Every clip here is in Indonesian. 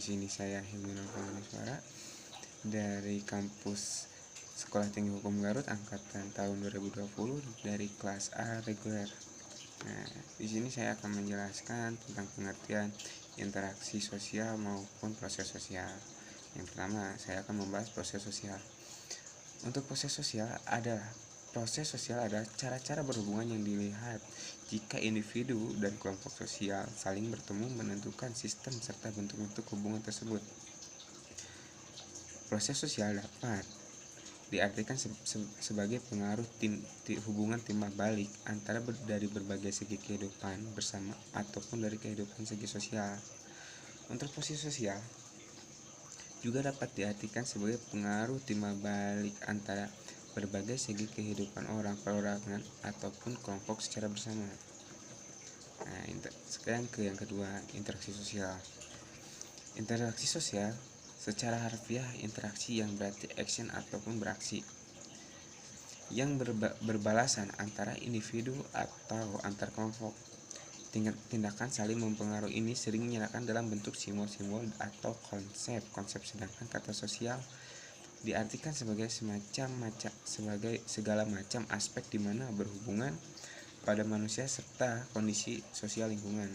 sini saya Hilmi Suara dari kampus Sekolah Tinggi Hukum Garut angkatan tahun 2020 dari kelas A reguler. Nah, di sini saya akan menjelaskan tentang pengertian interaksi sosial maupun proses sosial. Yang pertama, saya akan membahas proses sosial. Untuk proses sosial adalah cara-cara berhubungan yang dilihat jika individu dan kelompok sosial saling bertemu menentukan sistem serta bentuk-bentuk hubungan tersebut. Proses sosial dapat diartikan sebagai pengaruh hubungan timbal balik antara dari berbagai segi kehidupan bersama ataupun dari kehidupan segi sosial. Untuk proses sosial juga dapat diartikan sebagai pengaruh timbal balik antara berbagai segi kehidupan orang, perorangan, ataupun kelompok secara bersama. Nah, sekarang ke yang kedua, interaksi sosial. Interaksi sosial secara harfiah interaksi yang berarti action ataupun beraksi yang berbalasan antara individu atau antar kelompok. Tindakan saling mempengaruhi ini sering menyerahkan dalam bentuk simbol-simbol atau konsep. Sedangkan kata sosial diartikan sebagai segala macam aspek di mana berhubungan pada manusia serta kondisi sosial lingkungan.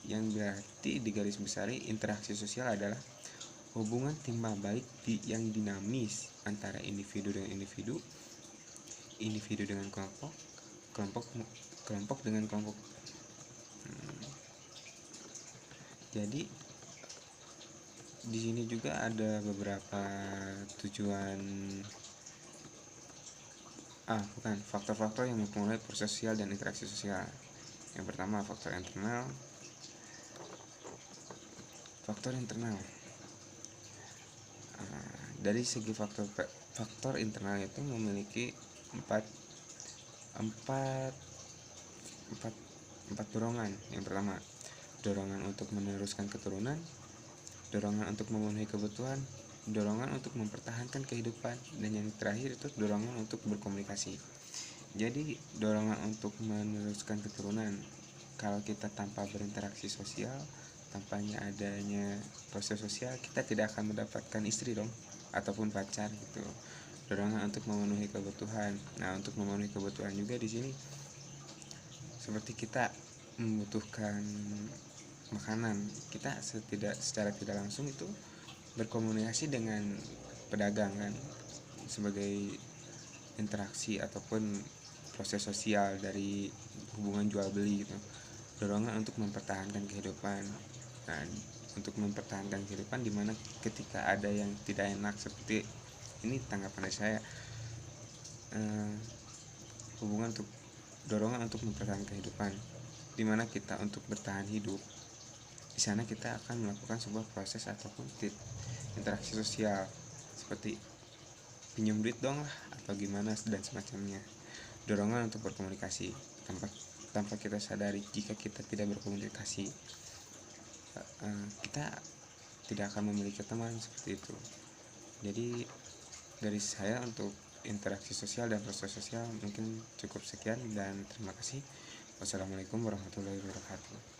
Yang berarti di garis besari interaksi sosial adalah hubungan timbal balik yang dinamis antara individu dengan individu dengan kelompok dengan kelompok. Jadi di sini juga ada beberapa faktor-faktor yang mempengaruhi proses sosial dan interaksi sosial. Yang pertama, faktor internal. Dari segi faktor internal itu memiliki empat dorongan. Yang pertama, dorongan untuk meneruskan keturunan, dorongan untuk memenuhi kebutuhan, dorongan untuk mempertahankan kehidupan, dan yang terakhir itu dorongan untuk berkomunikasi. Jadi dorongan untuk meneruskan keturunan, kalau kita tanpa berinteraksi sosial, tanpanya adanya proses sosial, kita tidak akan mendapatkan istri dong ataupun pacar gitu. Dorongan untuk memenuhi kebutuhan. Nah, untuk memenuhi kebutuhan juga di sini seperti kita membutuhkan makanan, kita secara tidak langsung itu berkomunikasi dengan pedagang kan, sebagai interaksi ataupun proses sosial dari hubungan jual beli gitu. Dorongan untuk mempertahankan kehidupan. Nah, untuk mempertahankan kehidupan dimana ketika ada yang tidak enak, seperti ini tanggapan saya, dorongan untuk mempertahankan kehidupan, dimana kita untuk bertahan hidup di sana kita akan melakukan sebuah proses ataupun interaksi sosial seperti pinjam duit dong lah atau gimana dan semacamnya. Dorongan untuk berkomunikasi, tanpa kita sadari jika kita tidak berkomunikasi, kita tidak akan memiliki teman, seperti itu. Jadi dari saya untuk interaksi sosial dan proses sosial mungkin cukup sekian, dan terima kasih. Wassalamualaikum warahmatullahi wabarakatuh.